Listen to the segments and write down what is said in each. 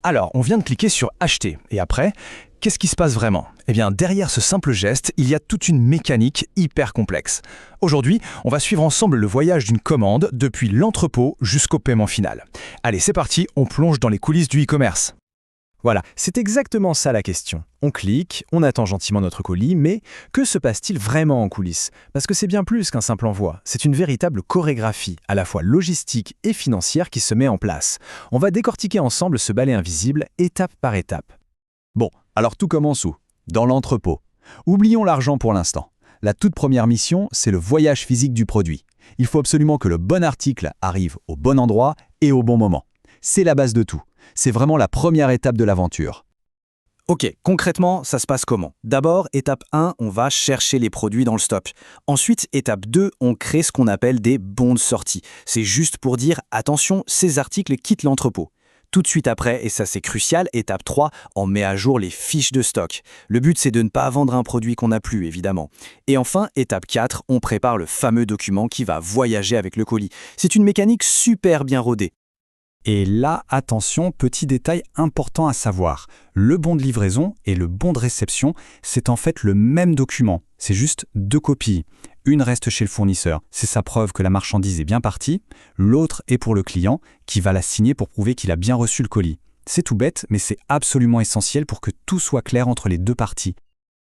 Alors, on vient de cliquer sur Acheter. Et après, qu'est-ce qui se passe vraiment? Eh bien, derrière ce simple geste, il y a toute une mécanique hyper complexe. Aujourd'hui, on va suivre ensemble le voyage d'une commande depuis l'entrepôt jusqu'au paiement final. Allez, c'est parti, on plonge dans les coulisses du e-commerce. Voilà, c'est exactement ça la question. On clique, on attend gentiment notre colis, mais que se passe-t-il vraiment en coulisses? Parce que c'est bien plus qu'un simple envoi, c'est une véritable chorégraphie, à la fois logistique et financière qui se met en place. On va décortiquer ensemble ce balai invisible, étape par étape. Bon, alors tout commence où? Dans l'entrepôt. Oublions l'argent pour l'instant. La toute première mission, c'est le voyage physique du produit. Il faut absolument que le bon article arrive au bon endroit et au bon moment. C'est la base de tout. C'est vraiment la première étape de l'aventure. Ok, concrètement, ça se passe comment? D'abord, étape 1, on va chercher les produits dans le stock. Ensuite, étape 2, on crée ce qu'on appelle des bons de sortie. C'est juste pour dire, attention, ces articles quittent l'entrepôt. Tout de suite après, et ça c'est crucial, étape 3, on met à jour les fiches de stock. Le but c'est de ne pas vendre un produit qu'on n'a plus, évidemment. Et enfin, étape 4, on prépare le fameux document qui va voyager avec le colis. C'est une mécanique super bien rodée. Et là, attention, petit détail important à savoir. Le bon de livraison et le bon de réception, c'est en fait le même document. C'est juste deux copies. Une reste chez le fournisseur, c'est sa preuve que la marchandise est bien partie. L'autre est pour le client, qui va la signer pour prouver qu'il a bien reçu le colis. C'est tout bête, mais c'est absolument essentiel pour que tout soit clair entre les deux parties.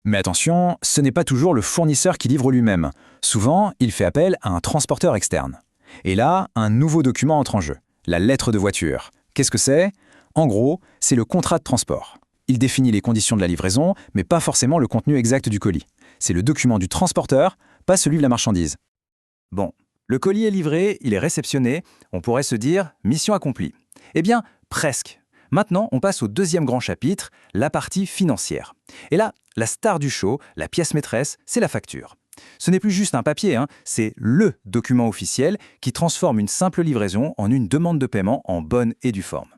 Mais attention, ce n'est pas toujours le fournisseur qui livre lui-même. Souvent, il fait appel à un transporteur externe. Et là, un nouveau document entre en jeu. La lettre de voiture. Qu'est-ce que c'est? En gros, c'est le contrat de transport. Il définit les conditions de la livraison, mais pas forcément le contenu exact du colis. C'est le document du transporteur, pas celui de la marchandise. Bon, le colis est livré, il est réceptionné, on pourrait se dire « mission accomplie ». Eh bien, presque. Maintenant, on passe au deuxième grand chapitre, la partie financière. Et là, la star du show, la pièce maîtresse, c'est la facture. Ce n'est plus juste un papier, c'est le document officiel qui transforme une simple livraison en une demande de paiement en bonne et due forme.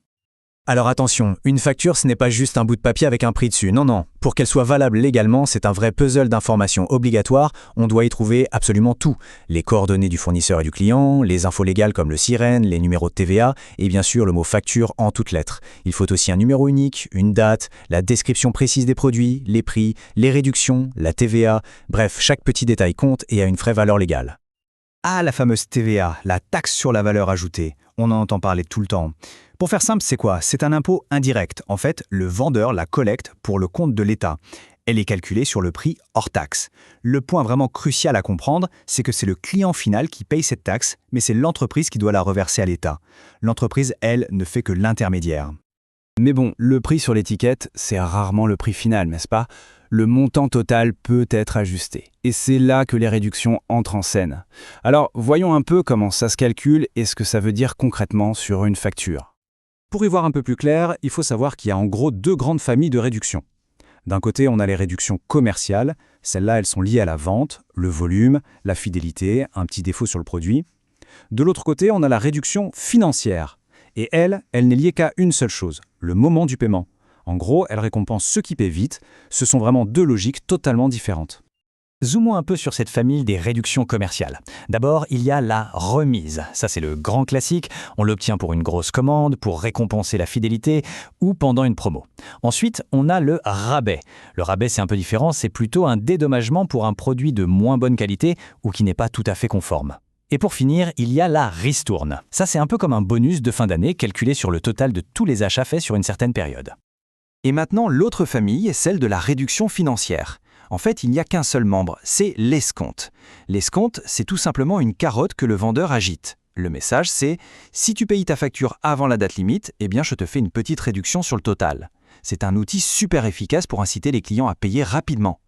Alors attention, une facture ce n'est pas juste un bout de papier avec un prix dessus, non. Pour qu'elle soit valable légalement, c'est un vrai puzzle d'informations obligatoires, on doit y trouver absolument tout. Les coordonnées du fournisseur et du client, les infos légales comme le SIREN, les numéros de TVA, et bien sûr le mot facture en toutes lettres. Il faut aussi un numéro unique, une date, la description précise des produits, les prix, les réductions, la TVA, bref, chaque petit détail compte et a une vraie valeur légale. Ah, la fameuse TVA, la taxe sur la valeur ajoutée. On en entend parler tout le temps. Pour faire simple, c'est quoi? C'est un impôt indirect. En fait, le vendeur la collecte pour le compte de l'État. Elle est calculée sur le prix hors taxe. Le point vraiment crucial à comprendre, c'est que c'est le client final qui paye cette taxe, mais c'est l'entreprise qui doit la reverser à l'État. L'entreprise, elle, ne fait que l'intermédiaire. Mais bon, le prix sur l'étiquette, c'est rarement le prix final, n'est-ce pas? Le montant total peut être ajusté. Et c'est là que les réductions entrent en scène. Alors, voyons un peu comment ça se calcule et ce que ça veut dire concrètement sur une facture. Pour y voir un peu plus clair, il faut savoir qu'il y a en gros deux grandes familles de réductions. D'un côté, on a les réductions commerciales. Celles-là, elles sont liées à la vente, le volume, la fidélité, un petit défaut sur le produit. De l'autre côté, on a la réduction financière. Et elle n'est liée qu'à une seule chose, le moment du paiement. En gros, elle récompense ceux qui paient vite. Ce sont vraiment deux logiques totalement différentes. Zoomons un peu sur cette famille des réductions commerciales. D'abord, il y a la remise. Ça, c'est le grand classique. On l'obtient pour une grosse commande, pour récompenser la fidélité ou pendant une promo. Ensuite, on a le rabais. Le rabais, c'est un peu différent. C'est plutôt un dédommagement pour un produit de moins bonne qualité ou qui n'est pas tout à fait conforme. Et pour finir, il y a la ristourne. Ça, c'est un peu comme un bonus de fin d'année calculé sur le total de tous les achats faits sur une certaine période. Et maintenant, l'autre famille est celle de la réduction financière. En fait, il n'y a qu'un seul membre, c'est l'escompte. L'escompte, c'est tout simplement une carotte que le vendeur agite. Le message, c'est « si tu payes ta facture avant la date limite, eh bien je te fais une petite réduction sur le total ». C'est un outil super efficace pour inciter les clients à payer rapidement.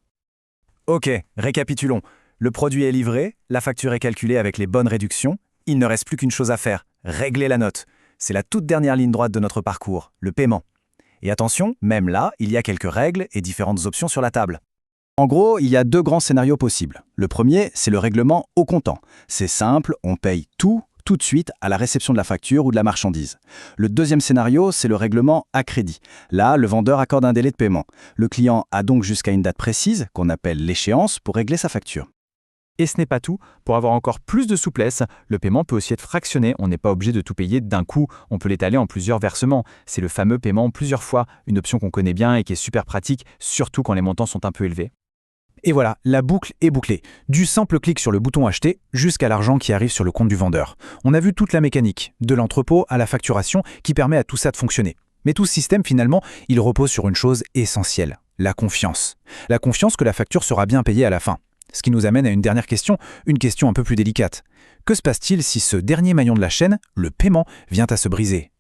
Ok, récapitulons. Le produit est livré, la facture est calculée avec les bonnes réductions. Il ne reste plus qu'une chose à faire, régler la note. C'est la toute dernière ligne droite de notre parcours, le paiement. Et attention, même là, il y a quelques règles et différentes options sur la table. En gros, il y a deux grands scénarios possibles. Le premier, c'est le règlement au comptant. C'est simple, on paye tout de suite à la réception de la facture ou de la marchandise. Le deuxième scénario, c'est le règlement à crédit. Là, le vendeur accorde un délai de paiement. Le client a donc jusqu'à une date précise, qu'on appelle l'échéance, pour régler sa facture. Et ce n'est pas tout. Pour avoir encore plus de souplesse, le paiement peut aussi être fractionné. On n'est pas obligé de tout payer d'un coup. On peut l'étaler en plusieurs versements. C'est le fameux paiement en plusieurs fois, une option qu'on connaît bien et qui est super pratique, surtout quand les montants sont un peu élevés. Et voilà, la boucle est bouclée. Du simple clic sur le bouton acheter jusqu'à l'argent qui arrive sur le compte du vendeur. On a vu toute la mécanique, de l'entrepôt à la facturation, qui permet à tout ça de fonctionner. Mais tout ce système, finalement, il repose sur une chose essentielle, la confiance. La confiance que la facture sera bien payée à la fin. Ce qui nous amène à une dernière question, une question un peu plus délicate. Que se passe-t-il si ce dernier maillon de la chaîne, le paiement, vient à se briser ?